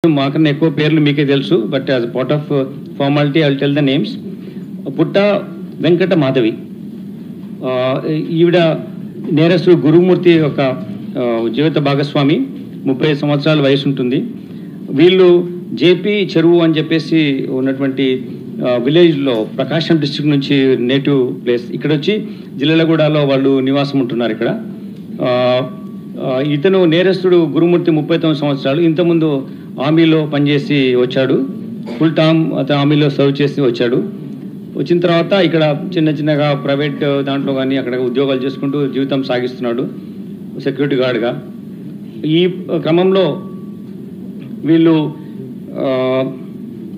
మాకన్నా ఎక్కువ పేర్లు మీకే తెలుసు. But as part of formality I will tell the names. పుట్ట వెంకట మాధవి, ఈవిడ నేరస్తుడు గురుమూర్తి యొక్క జీవిత భాగస్వామి, 30 సంవత్సరాల వయసు ఉంటుంది. వీళ్ళు జేపీ చెరువు అని చెప్పేసి ఉన్నటువంటి విలేజ్లో ప్రకాశం డిస్ట్రిక్ట్ నుంచి నేటివ్ ప్లేస్. ఇక్కడ వచ్చి జిల్లెలగూడలో వాళ్ళు నివాసం ఉంటున్నారు. ఇక్కడ ఇతను నేరస్తుడు గురుమూర్తి 39 సంవత్సరాలు. ఇంతకుముందు ఆర్మీలో పనిచేసి వచ్చాడు. ఫుల్ టర్మ్ అతను ఆర్మీలో సర్వ్ చేసి వచ్చాడు. వచ్చిన తర్వాత ఇక్కడ చిన్నగా ప్రైవేట్ దాంట్లో కానీ అక్కడ ఉద్యోగాలు చేసుకుంటూ జీవితం సాగిస్తున్నాడు సెక్యూరిటీ గార్డ్గా. ఈ క్రమంలో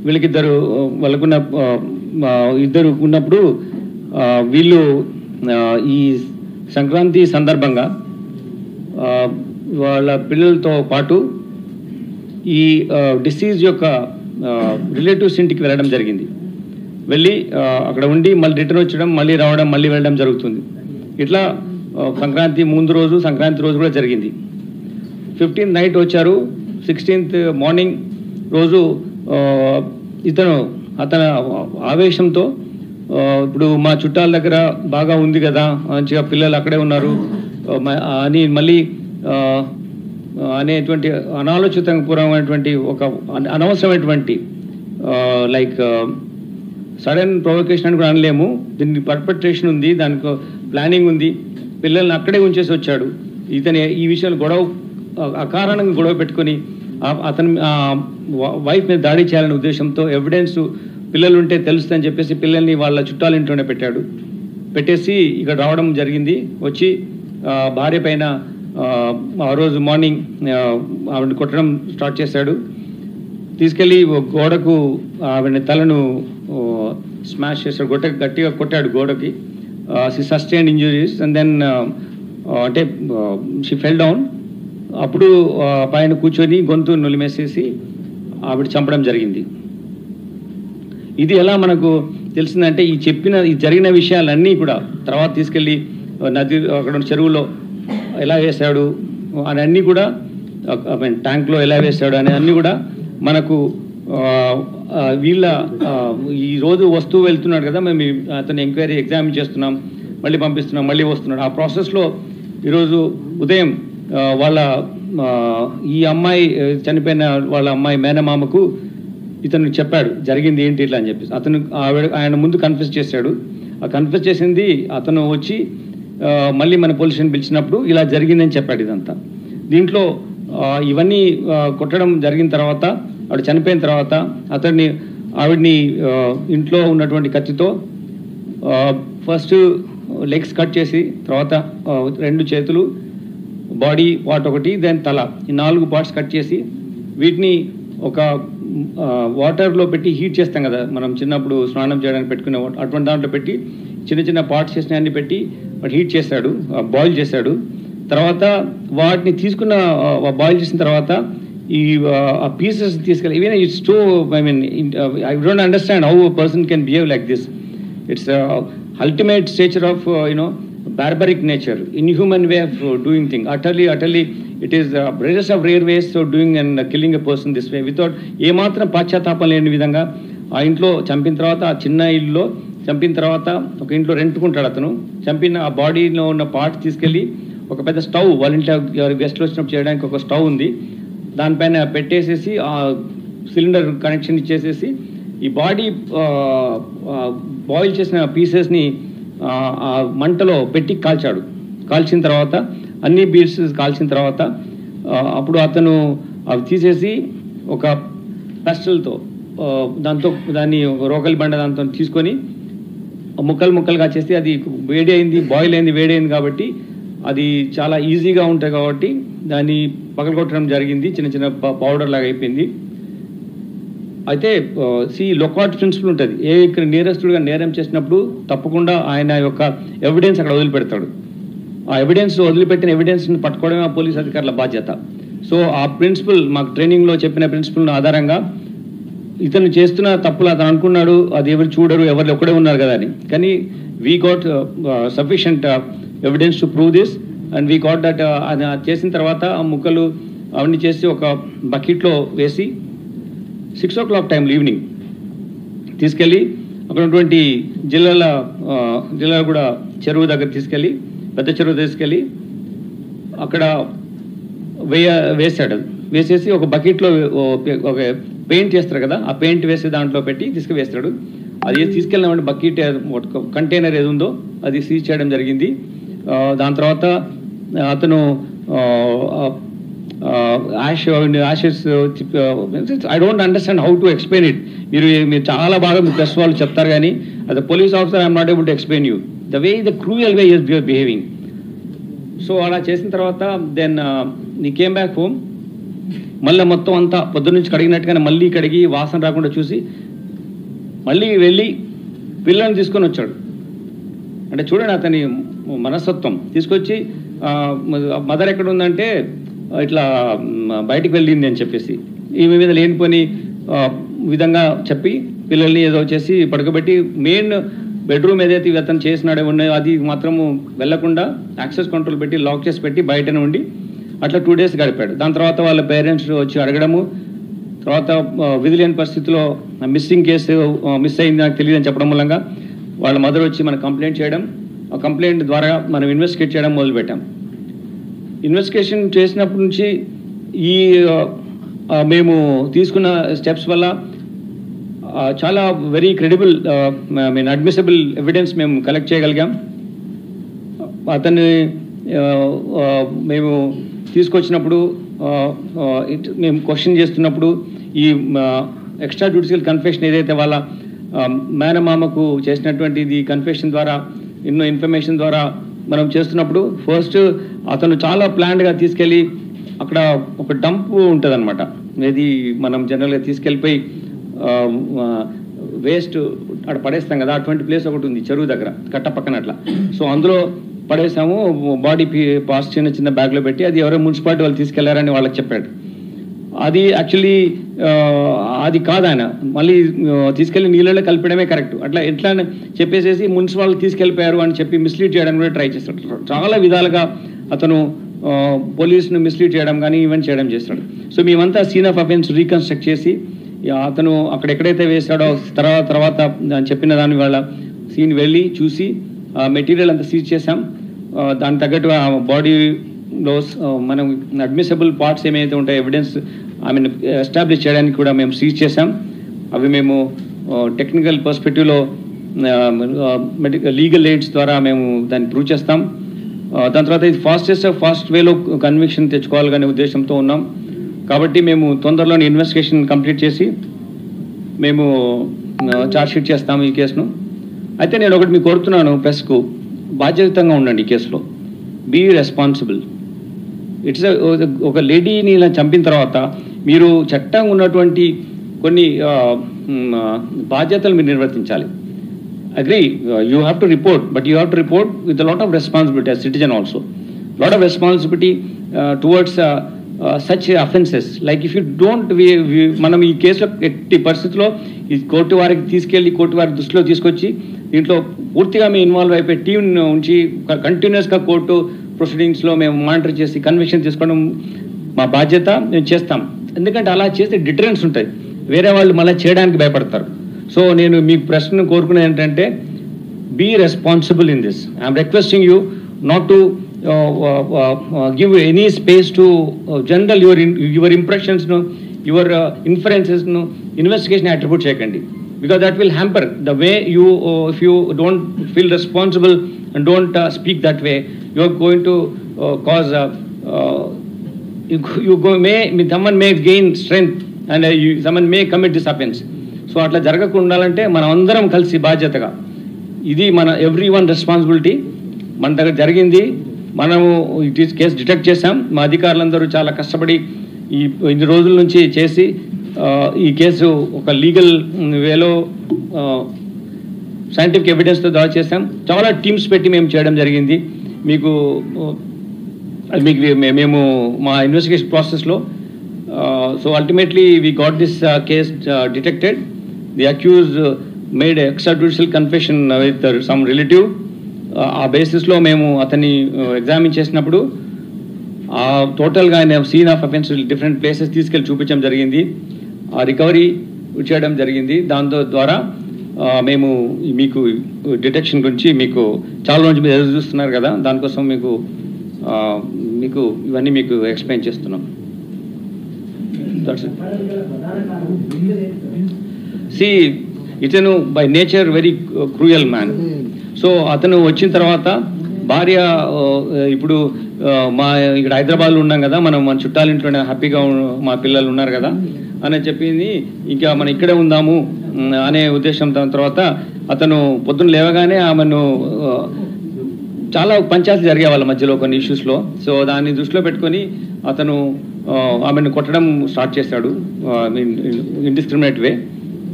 వీళ్ళకిద్దరు వాళ్ళకున్న ఇద్దరు ఉన్నప్పుడు వీళ్ళు ఈ సంక్రాంతి సందర్భంగా వాళ్ళ పిల్లలతో పాటు ఈ డిసీజ్ యొక్క రిలేటివ్స్ ఇంటికి వెళ్ళడం జరిగింది. వెళ్ళి అక్కడ ఉండి మళ్ళీ రిటర్న్ వచ్చడం, మళ్ళీ రావడం, మళ్ళీ వెళ్ళడం జరుగుతుంది. ఇట్లా సంక్రాంతి ముందు రోజు, సంక్రాంతి రోజు కూడా జరిగింది. 15th నైట్ వచ్చారు. 16th మార్నింగ్ రోజు అతని ఆవేశంతో ఇప్పుడు మా చుట్టాల దగ్గర బాగా ఉంది కదా, మంచిగా పిల్లలు అక్కడే ఉన్నారు అని మళ్ళీ అనేటువంటి అనాలోచితపూర్వమైనటువంటి ఒక అనవసరమైనటువంటి లైక్ సడన్ ప్రొవొకేషన్ అని కూడా అనలేము. దీనికి పర్పెట్రేషన్ ఉంది, దానికి ప్లానింగ్ ఉంది. పిల్లల్ని అక్కడే ఉంచేసి వచ్చాడు. ఈ విషయాలు అకారణంగా గొడవ పెట్టుకొని అతని వైఫ్ మీద దాడి చేయాలనే ఉద్దేశంతో ఎవిడెన్స్ పిల్లలు ఉంటే తెలుస్తుందని చెప్పేసి పిల్లల్ని వాళ్ళ చుట్టాల ఇంట్లోనే పెట్టేసి ఇక్కడ రావడం జరిగింది. వచ్చి భార్య పైన ఆ రోజు మార్నింగ్ ఆవిడని కొట్టడం స్టార్ట్ చేశాడు. తీసుకెళ్ళి గోడకు ఆవిడ తలను స్మాష్ చేశాడు, గట్టిగా కొట్టాడు గోడకి. She sustained injuries and then అంటే షీ ఫెల్ డౌన్. అప్పుడు పైన కూర్చొని గొంతు నులిమేసేసి ఆవిడ చంపడం జరిగింది. ఇది ఎలా మనకు తెలిసిందంటే ఈ జరిగిన విషయాలన్నీ కూడా తర్వాత తీసుకెళ్ళి నది అక్కడ చెరువులో ఎలా వేశాడు అని అన్నీ కూడా, ట్యాంక్లో ఎలా వేశాడు అనే అన్నీ కూడా మనకు వీళ్ళ ఈరోజు వస్తువు వెళ్తున్నాడు కదా, మేము అతను ఎంక్వైరీ ఎగ్జామిన్ చేస్తున్నాం, మళ్ళీ పంపిస్తున్నాం, మళ్ళీ వస్తున్నాడు. ఆ ప్రాసెస్లో ఈరోజు ఉదయం వాళ్ళ ఈ అమ్మాయి చనిపోయిన వాళ్ళ అమ్మాయి మేనమామకు ఇతను చెప్పాడు జరిగింది ఏంటి ఇట్లా అని చెప్పేసి. ఆయన ముందు కన్ఫెస్ చేశాడు. ఆ కన్ఫెస్ చేసింది అతను వచ్చి మళ్ళీ మన పోలీసుని పిలిచినప్పుడు ఇలా జరిగిందని చెప్పాడు ఇదంతా. దీంట్లో ఇవన్నీ కొట్టడం జరిగిన తర్వాత, ఆవిడ చనిపోయిన తర్వాత ఆవిడ్ని ఇంట్లో ఉన్నటువంటి కత్తితో ఫస్ట్ లెగ్స్ కట్ చేసి, తర్వాత 2 చేతులు, బాడీ పార్ట్ ఒకటి, దెన్ తల, ఈ 4 పార్ట్స్ కట్ చేసి వీటిని ఒక వాటర్లో పెట్టి హీట్ చేస్తాం కదా మనం చిన్నప్పుడు స్నానం చేయడానికి పెట్టుకునే అటువంటి దాంట్లో పెట్టి చిన్న పార్ట్స్ చేసిన అన్ని పెట్టి వాటి హీట్ చేశాడు, బాయిల్ చేశాడు. తర్వాత వాటిని తీసుకున్న బాయిల్ చేసిన తర్వాత ఈ పీసెస్ తీసుకెళ్ళి even it's two I don't understand how a person can behave like this. It's ultimate stature of barbaric nature, inhuman way of doing things. Utterly it is rarest of rare ways of doing and killing a person this way without ఏమాత్రం పాశ్చాత్తాపం లేని విధంగా. ఆ ఇంట్లో చంపిన తర్వాత, ఆ చిన్న ఇల్లులో చంపిన తర్వాత ఒక ఇంట్లో రెంట్కుంటాడు అతను. చంపిన ఆ బాడీలో ఉన్న పార్ట్స్ తీసుకెళ్ళి ఒక పెద్ద స్టవ్, వాళ్ళ ఇంట్లో గెస్ట్లు వచ్చినప్పుడు చేయడానికి ఒక స్టవ్ ఉంది, దానిపైన పెట్టేసేసి ఆ సిలిండర్ కనెక్షన్ ఇచ్చేసేసి ఈ బాడీ బాయిల్ చేసిన పీసెస్ని ఆ మంటలో పెట్టి కాల్చిన తర్వాత అన్ని పీసెస్ కాల్చిన తర్వాత అప్పుడు అతను అవి తీసేసి ఒక పెస్టల్తో దాన్ని రోకలి బండ దాంతో తీసుకొని ముక్కలుగా చేసి, అది వేడి అయింది కాబట్టి అది చాలా ఈజీగా ఉంటుంది కాబట్టి దాన్ని పగలగొట్టడం జరిగింది. చిన్న పౌడర్ లాగా అయిపోయింది. అయితే లొకాట్ ప్రిన్సిపల్ ఉంటుంది. ఇక్కడ నేరస్తుడుగా నేరం చేసినప్పుడు తప్పకుండా ఆయన యొక్క ఎవిడెన్స్ అక్కడ వదిలిపెడతాడు. ఆ వదిలిపెట్టిన ఎవిడెన్స్ని పట్టుకోవడమే ఆ పోలీస్ అధికారుల బాధ్యత. సో ఆ ప్రిన్సిపల్ మాకు ట్రైనింగ్లో చెప్పిన ప్రిన్సిపల్ ఆధారంగా ఇతను చేస్తున్న తప్పులు అతను అనుకున్నాడు అది ఎవరు చూడరు, ఎవరు ఒక్కడే ఉన్నారు కదా అని. కానీ we got sufficient evidence to prove this and we got that. అది చేసిన తర్వాత ఆ ముక్కలు అవన్నీ చేసి ఒక బకెట్లో వేసి 6 o'clock టైంలో ఈవినింగ్ తీసుకెళ్ళి అక్కడ ఉన్నటువంటి జిల్లాల కూడా చెరువు దగ్గర తీసుకెళ్ళి పెద్ద చెరువు తీసుకెళ్ళి అక్కడ వేసాడు. వేసేసి ఒక బకెట్లో ఒక పెయింట్ చేస్తారు కదా, ఆ పెయింట్ వేసి దాంట్లో పెట్టి తీసుకువేస్తాడు. అది తీసుకెళ్ళినామంటే బకెట్ కంటైనర్ ఏది ఉందో అది సీజ్ చేయడం జరిగింది. దాని తర్వాత అతను Ashes I don't understand how to explain it. మీరు చాలా బాగా మీ ప్రెస్ వాళ్ళు చెప్తారు కానీ అది police officer I'm not able to explain you the way the cruel way is behaving. So అలా చేసిన తర్వాత దెన్ నీ కేమ్ బ్యాక్ హోమ్. మళ్ళీ మొత్తం అంతా పొద్దున్న నుంచి కడిగినట్టుగానే మళ్ళీ కడిగి వాసన రాకుండా చూసి మళ్ళీ వెళ్ళి పిల్లల్ని తీసుకొని వచ్చాడు. అంటే చూడండి అతని మనస్తత్వం. తీసుకొచ్చి మదర్ ఎక్కడ ఉందంటే ఇట్లా బయటికి వెళ్ళింది అని చెప్పేసి ఈమె మీద లేనిపోని విధంగా చెప్పి పిల్లల్ని ఏదో చేసి పడుకోబెట్టి మెయిన్ బెడ్రూమ్ ఏదైతే అతను చేసినాడే ఉన్నాయో అది మాత్రము వెళ్లకుండా యాక్సెస్ కంట్రోల్ పెట్టి లాక్ చేసి పెట్టి బయటనే ఉండి అట్లా 2 days గడిపాడు. దాని తర్వాత వాళ్ళ పేరెంట్స్ వచ్చి అడగడము, తర్వాత విధి లేని పరిస్థితిలో మిస్సింగ్ కేసు మిస్ అయింది నాకు తెలియదు అని చెప్పడం మూలంగా వాళ్ళ మదర్ వచ్చి మనం కంప్లైంట్ చేయడం, ఆ కంప్లైంట్ ద్వారా మనం ఇన్వెస్టిగేట్ చేయడం మొదలుపెట్టాం. ఇన్వెస్టిగేషన్ చేసినప్పటి నుంచి ఈ మేము తీసుకున్న స్టెప్స్ వల్ల చాలా వెరీ క్రెడిబుల్ అడ్మిసిబుల్ ఎవిడెన్స్ మేము కలెక్ట్ చేయగలిగాం. అతన్ని మేము తీసుకొచ్చినప్పుడు మేము క్వశ్చన్ చేస్తున్నప్పుడు ఈ ఎక్స్ట్రా జ్యుడిషియల్ కన్ఫెషన్ ఏదైతే వాళ్ళ మేనమామకు చేసినటువంటిది కన్ఫెషన్ ద్వారా ఎన్నో ఇన్ఫర్మేషన్ ద్వారా మనం చేస్తున్నప్పుడు ఫస్ట్ అతను చాలా ప్లాన్డ్గా తీసుకెళ్ళి అక్కడ ఒక డంప్ ఉంటుంది అనమాట. ఇది మనం జనరల్గా తీసుకెళ్ళిపోయి వేస్ట్ అక్కడ పడేస్తాం కదా, అటువంటి ప్లేస్ ఒకటి ఉంది చెరువు దగ్గర కట్ట పక్కన అట్లా. సో అందులో పడేసాము, బాడీ పార్ట్స్ చిన్న చిన్న బ్యాగ్లో పెట్టి అది ఎవరో మున్సిపాలిటీ వాళ్ళు తీసుకెళ్లారని వాళ్ళకి చెప్పాడు. అది యాక్చువల్లీ అది కాదు, ఆయన మళ్ళీ తీసుకెళ్లి నీళ్ళలో కలిపడమే కరెక్ట్. అట్లా ఎట్లా చెప్పేసేసి మున్సిపాలిటీ తీసుకెళ్ళిపోయారు అని చెప్పి మిస్లీడ్ చేయడానికి కూడా ట్రై చేస్తాడు. చాలా విధాలుగా అతను పోలీసును మిస్లీడ్ చేయడం కానీ ఈవెంట్ చేయడం చేస్తాడు. సో మేమంతా సీన్ ఆఫ్ అఫెన్స్ రీకన్స్ట్రక్ట్ చేసి అతను అక్కడ ఎక్కడైతే వేసాడో తర్వాత చెప్పిన దాని వాళ్ళ సీన్ వెళ్ళి చూసి మెటీరియల్ అంతా సీజ్ చేసాం. దానికి తగ్గట్టు బాడీలో మనం అడ్మిసిబుల్ పార్ట్స్ ఏమైతే ఉంటాయో ఎవిడెన్స్ ఎస్టాబ్లిష్ చేయడానికి కూడా మేము సీజ్ చేసాం. అవి మేము టెక్నికల్ పర్స్పెక్టివ్లో లీగల్ ఎయిడ్స్ ద్వారా మేము దాన్ని ప్రూవ్ చేస్తాం. దాని తర్వాత ఇది ఫాస్ట్ వేలో కన్విక్షన్ తెచ్చుకోవాలనే ఉద్దేశంతో ఉన్నాం. కాబట్టి మేము తొందరలోనే ఇన్వెస్టిగేషన్ కంప్లీట్ చేసి మేము ఛార్జ్షీట్ చేస్తాము ఈ కేసును. అయితే నేను ఒకటి మీకు కోరుతున్నాను, ప్రెస్కు బాధ్యతంగా ఉండండి ఈ కేసులో, బీ రెస్పాన్సిబుల్. ఇట్స్ ఒక లేడీని ఇలా చంపిన తర్వాత మీరు చట్టం ఉన్నటువంటి కొన్ని బాధ్యతలు మీరు నిర్వర్తించాలి. Agree, you have to report, but you have to report with lot of responsibility as citizen also, lot of responsibility towards such offenses. Like if you don't, మనం ఈ కేసులో ఎట్టి పరిస్థితుల్లో ఈ కోర్టు వారికి తీసుకెళ్ళి కోర్టు వారి దృష్టిలో తీసుకొచ్చి దీంట్లో పూర్తిగా మేము ఇన్వాల్వ్ అయిపోయి టీం ఉంచి కంటిన్యూస్గా కోర్టు ప్రొసీడింగ్స్లో మేము మానిటర్ చేసి కన్విక్షన్ తీసుకోవడం మా బాధ్యత, మేము చేస్తాం. ఎందుకంటే అలా చేస్తే డిటరెన్స్ ఉంటుంది, వేరే వాళ్ళు మళ్ళీ చేయడానికి భయపడతారు. సో నేను మీ ప్రశ్న కోరుకునేది ఏంటంటే be responsible in this. I'm requesting you not to give any space to general your impressions, your inferences, investigation attribute chekandi, because that will hamper the way you if you don't feel responsible and don't speak that way, you are going to cause someone may gain strength and someone may commit this offense. So atla jaragakunda undalante మనం అందరం కలిసి బాధ్యతగా, ఇది మన everyone responsibility. మన దగ్గర జరిగింది, మనము కేసు డిటెక్ట్ చేశాం. మా అధికారులందరూ చాలా కష్టపడి ఇన్ని రోజుల నుంచి చేసి ఈ కేసు ఒక లీగల్ వేలో సైంటిఫిక్ ఎవిడెన్స్తో దాడి చేశాం. చాలా టీమ్స్ పెట్టి మేము చేయడం జరిగింది. మీకు మేము మా ఇన్వెస్టిగేషన్ ప్రాసెస్లో so ultimately we got this case detected. The accused made extra judicial confession with some relative. ఆ బేసిస్లో మేము అతన్ని ఎగ్జామిన్ చేసినప్పుడు టోటల్గా ఆయన scene of offence different places తీసుకెళ్ళి చూపించడం జరిగింది. ఆ రికవరీ చేయడం జరిగింది. దాంతో ద్వారా మేము మీకు డిటెక్షన్ గురించి మీకు చాలా రోజు మీరు ఎదురు చూస్తున్నారు కదా, దానికోసం మీకు మీకు ఇవన్నీ మీకు ఎక్స్ప్లెయిన్ చేస్తున్నాం. ఇతను by nature very cruel man. So అతను వచ్చిన తర్వాత భార్య ఇప్పుడు మా ఇక్కడ హైదరాబాద్లో ఉన్నాం కదా, మన చుట్టాలింట్లోనే హ్యాపీగా మా పిల్లలు ఉన్నారు కదా అని చెప్పింది. ఇంకా మనం ఇక్కడే ఉందాము అనే ఉద్దేశం. తర్వాత అతను పొద్దున్న లేవగానే ఆమెను చాలా పంచాయతీలు జరిగే వాళ్ళ మధ్యలో కొన్ని ఇష్యూస్లో. సో దాన్ని దృష్టిలో పెట్టుకొని అతను ఆమెను కొట్టడం స్టార్ట్ చేశాడు ఇండిస్క్రిమినేట్ వే.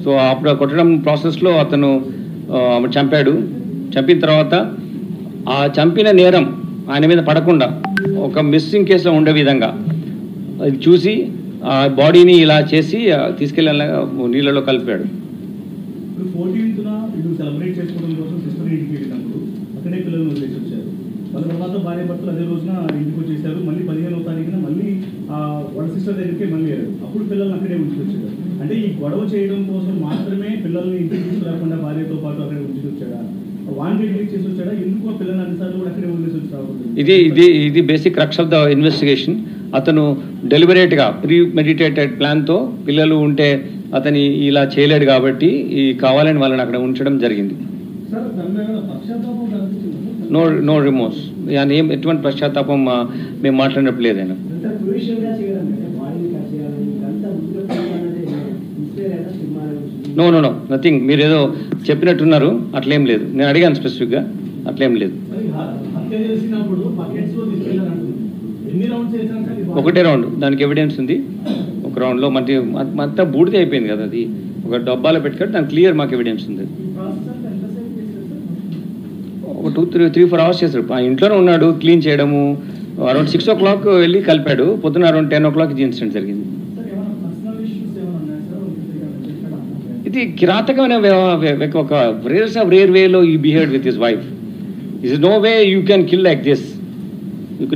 సో అప్పుడు కొట్టడం ప్రాసెస్లో అతను ఆమె చంపాడు. చంపిన తర్వాత ఆ చంపిన నేరం ఆయన మీద పడకుండా ఒక మిస్సింగ్ కేసులో ఉండే విధంగా అది చూసి ఆ బాడీని ఇలా చేసి తీసుకెళ్ళి నీళ్ళలో కలిపాడు. అక్కడే పిల్లలను వదిలేసి వచ్చారు. వాళ్ళ తర్వాత భార్య భర్తలు అదే రోజున ఇంటికి వచ్చేసారు. మళ్ళీ 15వ తారీఖున మళ్ళీ వాళ్ళ సిస్టర్ దగ్గరికి మళ్ళీ అప్పుడు పిల్లల్ని అక్కడే ఉంచి వచ్చారు. అంటే ఈ గొడవ చేయడం కోసం మాత్రమే పిల్లల్ని ఇంటికి తీసుకురాకుండా భార్యతో పాటు అక్కడే ఉంచి వచ్చాడా, వాడిని ఇంటికి చేసి వచ్చాడా, ఎందుకు పిల్లల్ని అన్నిసార్లు కూడా అక్కడే వదిలేసి వచ్చి రావద్దు? ఇది basic crux of the investigation. అతను డెలిబరేట్గా ప్రీ మెడిటేటెడ్ ప్లాన్తో పిల్లలు ఉంటే అతని ఇలా చేయలేడు కాబట్టి కావాలని వాళ్ళని అక్కడ ఉంచడం జరిగింది. నో రిమోర్స్, ఎటువంటి పశ్చాత్తాపం మేము మాట్లాడినప్పుడు లేదైనా. No nothing. మీరు ఏదో చెప్పినట్టున్నారు, అట్లేం లేదు. నేను అడిగాను స్పెసిఫిక్గా, అట్లేం లేదు. ఒకటే రౌండ్, దానికి ఎవిడెన్స్ ఉంది. ఒక రౌండ్లో అంతా బూడిదే అయిపోయింది కదా, అది ఒక డబ్బాలో పెట్టుకొని దానికి క్లియర్ మాకు ఎవిడెన్స్ ఉంది. ఒక 2-3-4 అవర్స్ చేశాడు. ఆ ఇంట్లోనే ఉన్నాడు, క్లీన్ చేయడము. అరౌండ్ 6 o'clock వెళ్ళి కలిపాడు. పొద్దున అరౌండ్ 10 o'clock ఇది ఇన్సిడెంట్ జరిగింది. ఇది కిరాతకమైన ఒక రేర్ వేలో ఈ behaved with his wife. Is no way you can kill like this.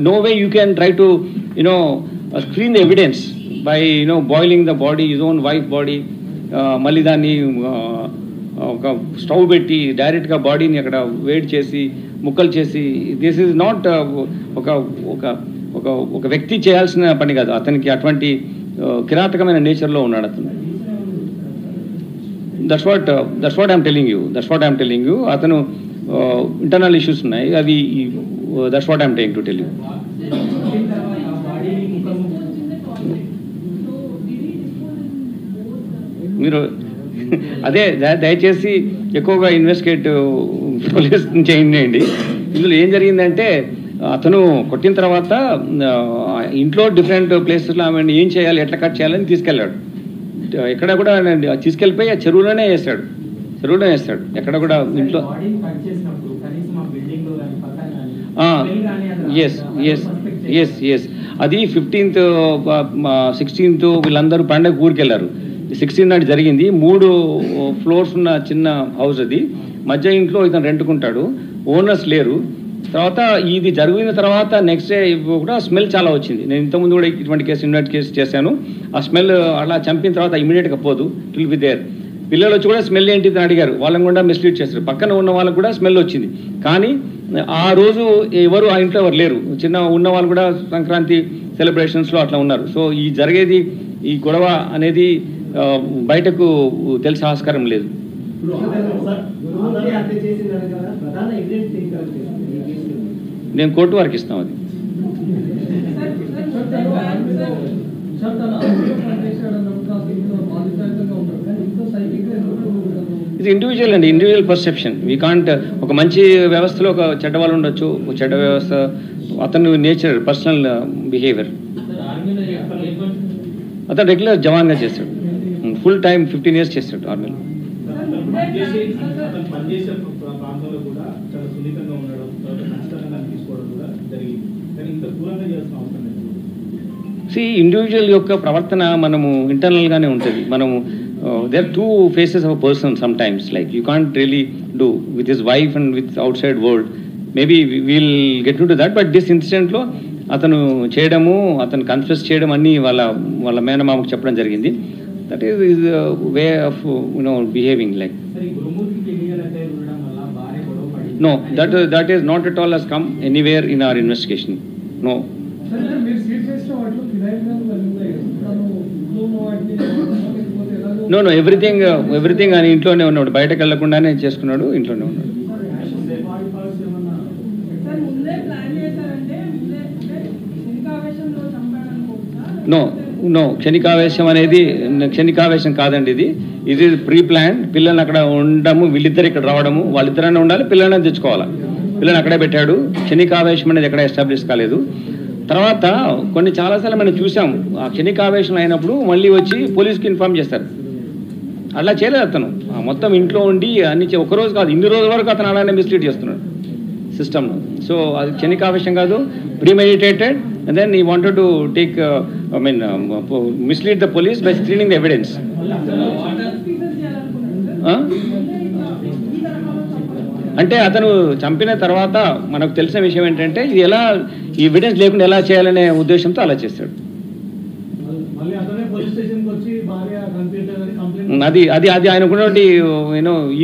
No way you can try to screen the evidence by boiling the body, his own wife body. మళ్ళీ దాన్ని ఒక stove పెట్టి డైరెక్ట్గా బాడీని అక్కడ వేడి చేసి ముక్కలు చేసి, దిస్ ఈజ్ నాట్ ఒక ఒక ఒక ఒక వ్యక్తి చేయాల్సిన పని కాదు. అతనికి అటువంటి కిరాతకమైన నేచర్లో ఉన్నాడు అతను. That's what I'm telling you. అతను ఇంటర్నల్ ఇష్యూస్ ఉన్నాయి, అవి that's what I'm trying to tell you. మీరు అదే దయచేసి ఎక్కువగా ఇన్వెస్టిగేట్ పోలీస్ చేయండి. ఇందులో ఏం జరిగిందంటే అతను కొట్టిన తర్వాత ఇంట్లో డిఫరెంట్ ప్లేసెస్లో ఆమె ఏం చేయాలి, ఎట్లా కట్ చేయాలని తీసుకెళ్ళాడు. ఎక్కడ కూడా తీసుకెళ్ళిపోయి ఆ చెరువులోనే వేస్తాడు. ఎక్కడ కూడా ఇంట్లో. ఎస్ అది 15th 16th వీళ్ళందరూ పండగ ఊరికెళ్ళారు. 16 నాడు జరిగింది. 3 floors ఉన్న చిన్న హౌస్ అది. మధ్య ఇంట్లో ఇతను రెంట్కుంటాడు, ఓనర్స్ లేరు. తర్వాత ఇది జరిగిన తర్వాత నెక్స్ట్ డే కూడా స్మెల్ చాలా వచ్చింది. నేను ఇంతకుముందు కూడా ఇటువంటి కేసు చేశాను. ఆ స్మెల్ అలా చంపిన తర్వాత ఇమీడియట్గా పోదు, ఇట్ విల్ బి దేర్. పిల్లలు వచ్చి కూడా స్మెల్ ఏంటి అని అడిగారు, వాళ్ళని కూడా మిస్లీడ్ చేస్తారు. పక్కన ఉన్న వాళ్ళకు కూడా స్మెల్ వచ్చింది. కానీ ఆ రోజు ఎవరు ఆ ఇంట్లో ఎవరు లేరు. చిన్న ఉన్న వాళ్ళు కూడా సంక్రాంతి సెలబ్రేషన్స్లో అట్లా ఉన్నారు. సో ఈ గొడవ అనేది బయటకు తెలిసే ఆస్కారం లేదు. నేను కోర్టు వారికి ఇస్తాం అది. ఇది ఇండివిజువల్ పర్సెప్షన్. We can't. ఒక మంచి వ్యవస్థలో ఒక చెడ్డ వాళ్ళు ఉండొచ్చు, ఒక చెడ్డ వ్యవస్థ అతను నేచర్, పర్సనల్ బిహేవియర్. అతను రెగ్యులర్ జవాన్గా చేస్తాడు, ఫుల్ టైం 15 years చేస్తాడు ఆర్మీలో. ఇండివిజువల్ యొక్క ప్రవర్తన మనము ఇంటర్నల్గానే ఉంటుంది. మనము there are 2 faces of a person sometimes, like you can't really do with his wife and with outside world. Maybe we'll get into that, but this incident లో అతను చేయడము, అతను కన్ఫెస్ చేయడం అన్నీ వాళ్ళ మేనమామకు చెప్పడం జరిగింది. That is his way of behaving like. No, that is not at all has come anywhere in our investigation. No. No, everything అని ఇంట్లోనే ఉన్నాడు, బయటకు వెళ్ళకుండానే చేసుకున్నాడు, ఇంట్లోనే ఉన్నాడు. నో క్షణికావేశం అనేది క్షణికావేశం కాదండి. ఇది ప్రీ ప్లాన్. పిల్లల్ని అక్కడ ఉండము, వీళ్ళిద్దరు ఇక్కడ రావడము, వాళ్ళిద్దరైనా ఉండాలి, పిల్లల్ని తెచ్చుకోవాలి. పిల్లల్ని అక్కడే పెట్టాడు. క్షణికావేశం అనేది ఎక్కడ ఎస్టాబ్లిష్ కాలేదు. తర్వాత చాలాసార్లు మనం చూసాం, ఆ క్షణికావేశం అయినప్పుడు మళ్ళీ వచ్చి పోలీస్కి ఇన్ఫార్మ్ చేస్తారు. అలా చేయలేదు అతను. మొత్తం ఇంట్లో ఉండి అన్ని ఒకరోజు కాదు, ఇన్ని రోజుల వరకు అతను అలానే మిస్లీడ్ చేస్తున్నాడు సిస్టమ్ను. సో అది క్షణికావేశం కాదు, premeditated. And then he wanted to take, mislead the police by screening the evidence. అంటే అతను చంపిన తర్వాత మనకు తెలిసిన విషయం ఏంటంటే, ఇది ఎలా ఈ ఎవిడెన్స్ లేకుండా ఎలా చేయాలనే ఉద్దేశంతో అలా చేస్తాడు. అది ఆయనకున్నటువంటి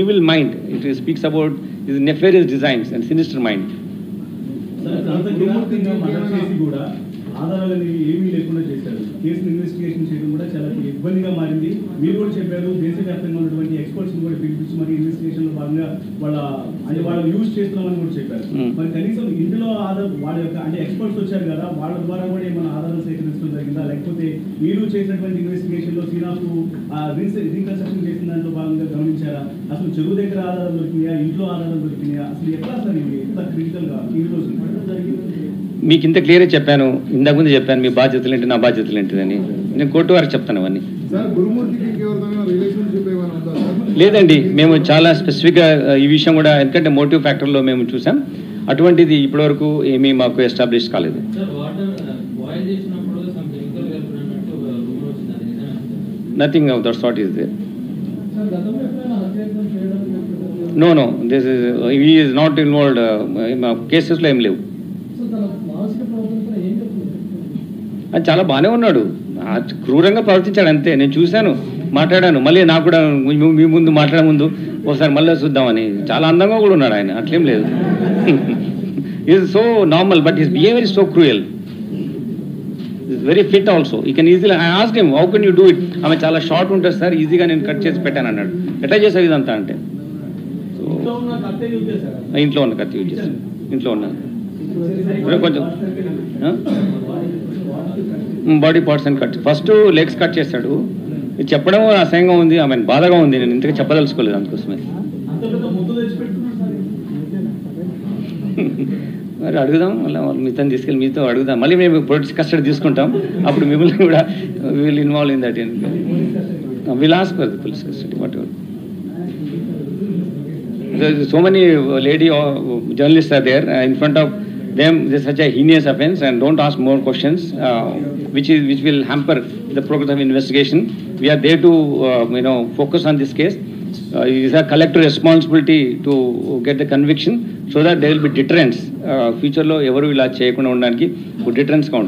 evil mind. It speaks about his Nefarious designs and sinister mind. కూడా ఆధారాలని ఏమీ లేకుండా చేశారు. కేసును ఇన్వెస్టిగేషన్ చేయడం కూడా చాలా ఇబ్బందిగా మారింది. మీరు కూడా చెప్పారు, దేశవ్యాప్తంగా ఉన్నటువంటి ఎక్స్పర్ట్స్ కూడా పిలిపించి మరి ఇన్వెస్టిగేషన్ లో భాగంగా వాళ్ళు యూజ్ చేస్తున్నామని కూడా చెప్పారు. మరి కనీసం ఇందులో వాళ్ళ యొక్క ఎక్స్పర్ట్స్ వచ్చారు కదా, వాళ్ళ ద్వారా కూడా ఏమైనా ఆధారాలు సేకరించడం జరిగిందా, లేకపోతే మీరు చేసినటువంటి ఇన్వెస్టిగేషన్ లో సీనాకు రీకన్స్ట్రక్షన్ చేసిన దాంట్లో భాగంగా గమనించారా? అసలు చెరువు దగ్గర ఆధారాలు దొరికినాయా, ఇంట్లో ఆధారాలు దొరికినాయా? అసలు ఎట్లా సార్ ఇది ఎంత క్రిటికల్ గా ఈ రోజు మీకు ఇంత క్లియర్గా చెప్పాను, ఇంతకుముందు చెప్పాను మీ బాధ్యతలు ఏంటి, నా బాధ్యతలు ఏంటిదని. నేను కోర్టు వారికి చెప్తాను అవన్నీ. లేదండి, మేము చాలా స్పెసిఫిక్గా ఈ విషయం కూడా, ఎందుకంటే మోటివ్ ఫ్యాక్టర్లో మేము చూసాం, అటువంటిది ఇప్పటివరకు ఏమీ మాకు ఎస్టాబ్లిష్ కాలేదు. Nothing of that sort is there. No this is not involved. కేసెస్లో ఏం లేవు. అది చాలా బాగానే ఉన్నాడు, క్రూరంగా ప్రవర్తించాడు అంతే. నేను చూశాను, మాట్లాడాను, మళ్ళీ నాకు కూడా మీ ముందు మాట్లాడే ముందు ఒకసారి మళ్ళీ చూద్దామని. చాలా అందంగా కూడా ఉన్నాడు ఆయన, అట్లేం లేదు. Is so normal, but his behaviour is so cruel. Is very fit also. He can easily, I asked him, how can you do it? ఆమె చాలా షార్ట్ ఉంటుంది సార్, ఈజీగా నేను కట్ చేసి పెట్టాను అన్నాడు. ఎట్లా చేసావు ఇదంతా అంటే, ఇంట్లో ఉన్న కత్తి యూజ్ చేశాను, ఇంట్లో ఉన్న కొంచెం బాడీ పార్ట్స్ అని కట్, ఫస్ట్ లెగ్స్ కట్ చేశాడు. ఇది చెప్పడం అసహ్యంగా ఉంది, ఆమె బాధగా ఉంది. నేను ఇంతగా చెప్పదలుచుకోలేదు అందుకోసమే. మరి అడుగుదాం, మళ్ళీ మీతో తీసుకెళ్ళి మీతో అడుగుదాం, మళ్ళీ మేము పోలీస్ కస్టడీ తీసుకుంటాం, అప్పుడు మిమ్మల్ని కూడా will involve in that. Will ask for the police custody what ever. So many lady journalists are there in front of them. This is such a heinous offense, and don't ask more questions, which will hamper the progress of investigation. We are there to focus on this case. It is a collective responsibility to get the conviction, so that there will be deterrence. Future lo evaru ila cheyakunda undaniki deterrence count.